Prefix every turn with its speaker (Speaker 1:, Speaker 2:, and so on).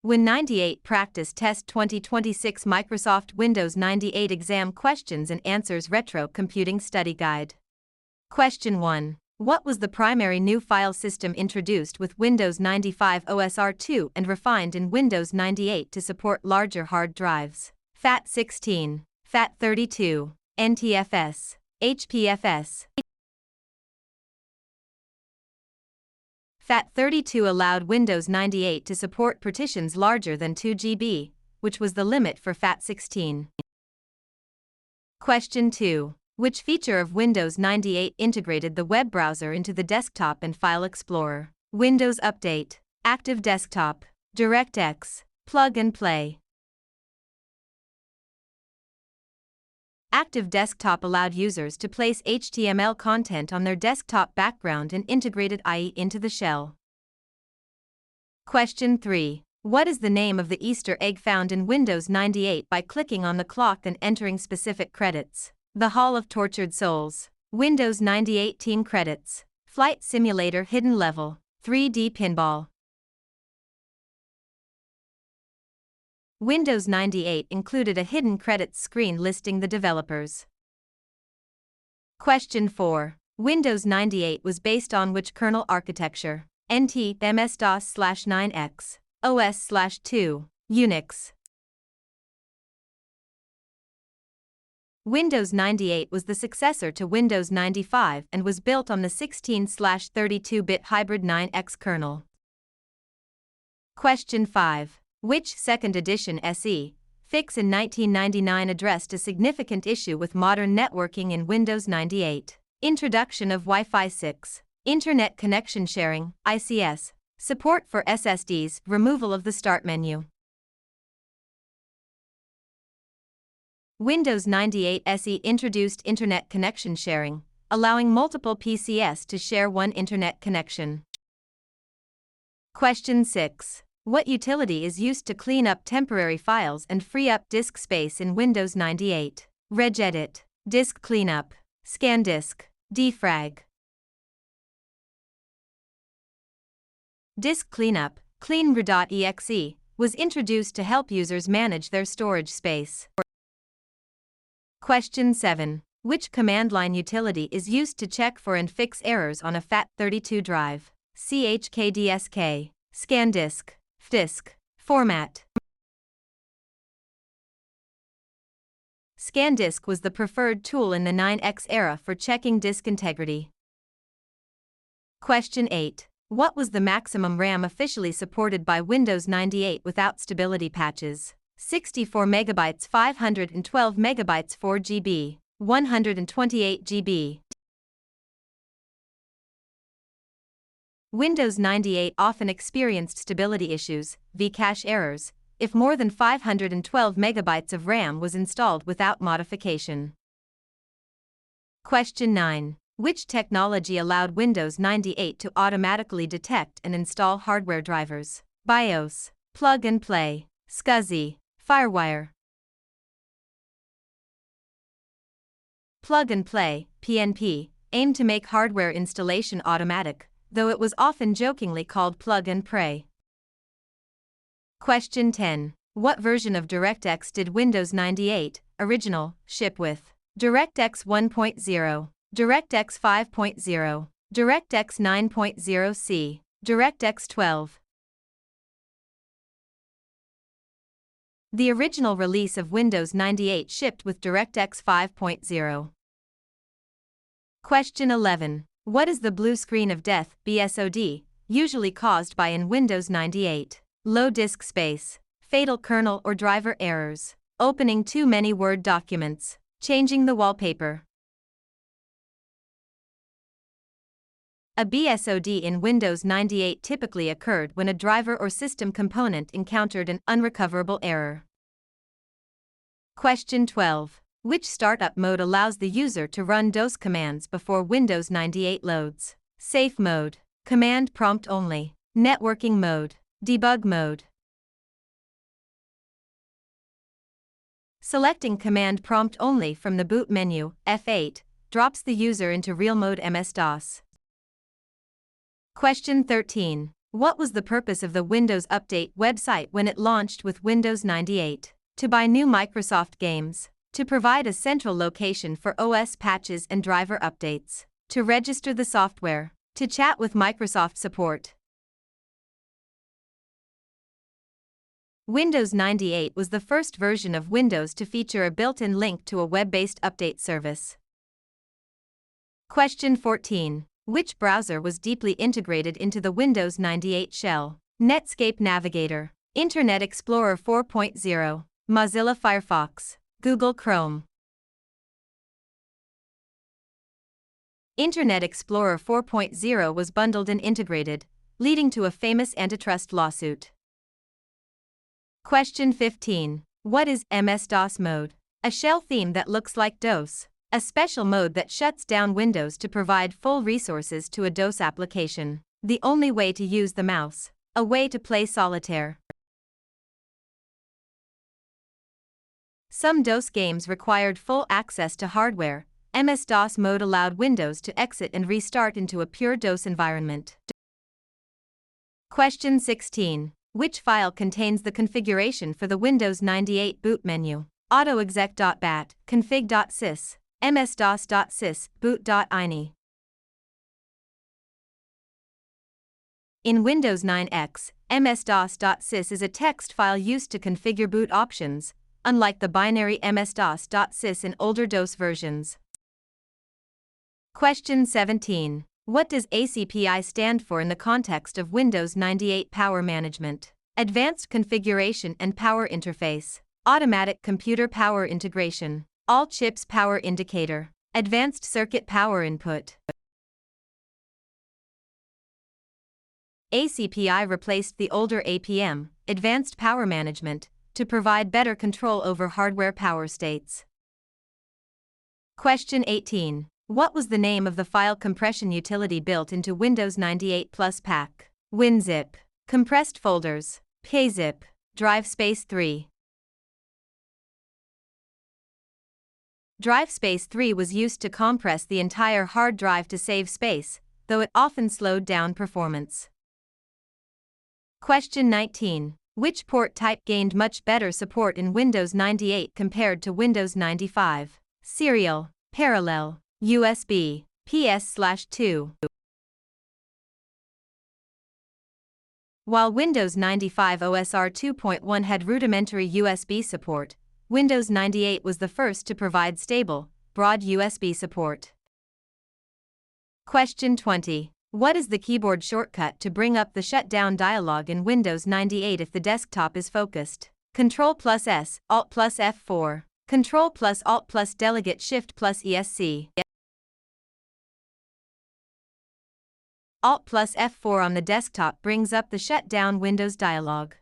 Speaker 1: Win98 Practice Test 2026 Microsoft Windows 98 Exam Questions and Answers Retro Computing Study Guide. Question 1. What was the primary new file system introduced with Windows 95 OSR2 and refined in Windows 98 to support larger hard drives? FAT16, FAT32, NTFS, HPFS. FAT32 allowed Windows 98 to support partitions larger than 2 GB, which was the limit for FAT16. Question 2. Which feature of Windows 98 integrated the web browser into the desktop and file explorer? Windows Update, Active Desktop, DirectX, Plug and Play. Active Desktop allowed users to place HTML content on their desktop background and integrated IE into the shell. Question 3. What is the name of the Easter egg found in Windows 98 by clicking on the clock and entering specific credits? The Hall of Tortured Souls, Windows 98 Team Credits, Flight Simulator Hidden Level, 3D Pinball. Windows 98 included a hidden credits screen listing the developers. Question 4. Windows 98 was based on which kernel architecture? NT, MS-DOS/9X, OS/2, Unix. Windows 98 was the successor to Windows 95 and was built on the 16/32-bit hybrid 9X kernel. Question 5. Which second edition SE fix in 1999 addressed a significant issue with modern networking in Windows 98? Introduction of Wi-Fi 6, Internet Connection Sharing, ICS, support for SSDs, removal of the Start menu. Windows 98 SE introduced Internet Connection Sharing, allowing multiple PCs to share one Internet connection. Question 6. What utility is used to clean up temporary files and free up disk space in Windows 98? Regedit, Disk Cleanup, ScanDisk, Defrag. Disk Cleanup, cleanr.exe, was introduced to help users manage their storage space. Question 7. Which command line utility is used to check for and fix errors on a FAT32 drive? chkdsk, ScanDisk, fdisk, format. ScanDisk was the preferred tool in the 9X era for checking disk integrity. Question 8. What was the maximum RAM officially supported by Windows 98 without stability patches? 64 MB, 512 MB, 4 GB, 128 GB. Windows 98 often experienced stability issues, vcache errors, if more than 512 MB of RAM was installed without modification. Question 9. Which technology allowed Windows 98 to automatically detect and install hardware drivers? BIOS, Plug and Play, SCSI, FireWire. Plug and Play, PNP, aimed to make hardware installation automatic, though it was often jokingly called plug and pray. Question 10. What version of DirectX did Windows 98 original ship with? DirectX 1.0, DirectX 5.0, DirectX 9.0C, DirectX 12. The original release of Windows 98 shipped with DirectX 5.0. Question 11. What is the blue screen of death, BSOD, usually caused by in Windows 98? Low disk space, fatal kernel or driver errors, opening too many Word documents, changing the wallpaper. A BSOD in Windows 98 typically occurred when a driver or system component encountered an unrecoverable error. Question 12. Which startup mode allows the user to run DOS commands before Windows 98 loads? Safe mode, command prompt only, networking mode, debug mode. Selecting command prompt only from the boot menu, F8, drops the user into real mode MS-DOS. Question 13. What was the purpose of the Windows Update website when it launched with Windows 98? To buy new Microsoft games. To provide a central location for OS patches and driver updates. To register the software. To chat with Microsoft support. Windows 98 was the first version of Windows to feature a built-in link to a web-based update service. Question 14. Which browser was deeply integrated into the Windows 98 shell? Netscape Navigator, Internet Explorer 4.0, Mozilla Firefox, Google Chrome. Internet Explorer 4.0 was bundled and integrated, leading to a famous antitrust lawsuit. Question 15. What is MS-DOS mode? A shell theme that looks like DOS. A special mode that shuts down Windows to provide full resources to a DOS application. The only way to use the mouse. A way to play solitaire. Some DOS games required full access to hardware. MS-DOS mode allowed Windows to exit and restart into a pure DOS environment. Question 16. Which file contains the configuration for the Windows 98 boot menu? autoexec.bat, config.sys, ms-dos.sys, boot.ini. In Windows 9X, ms-dos.sys is a text file used to configure boot options, unlike the binary ms-dos.sys in older DOS versions. Question 17. What does ACPI stand for in the context of Windows 98 Power Management? Advanced Configuration and Power Interface, Automatic Computer Power Integration, All Chips Power Indicator, Advanced Circuit Power Input. ACPI replaced the older APM, Advanced Power Management, to provide better control over hardware power states. Question 18. What was the name of the file compression utility built into Windows 98 Plus Pack? WinZip, Compressed Folders, PayZip, Drive Space 3. Drive Space 3 was used to compress the entire hard drive to save space, though it often slowed down performance. Question 19. Which port type gained much better support in Windows 98 compared to Windows 95? Serial, Parallel, USB, PS/2. While Windows 95 OSR 2.1 had rudimentary USB support, Windows 98 was the first to provide stable, broad USB support. Question 20. What is the keyboard shortcut to bring up the shutdown dialog in Windows 98 if the desktop is focused? Ctrl+S, Alt+F4, Ctrl+Alt+ Delegate Shift+ESC. Alt+F4 on the desktop brings up the shutdown Windows dialog.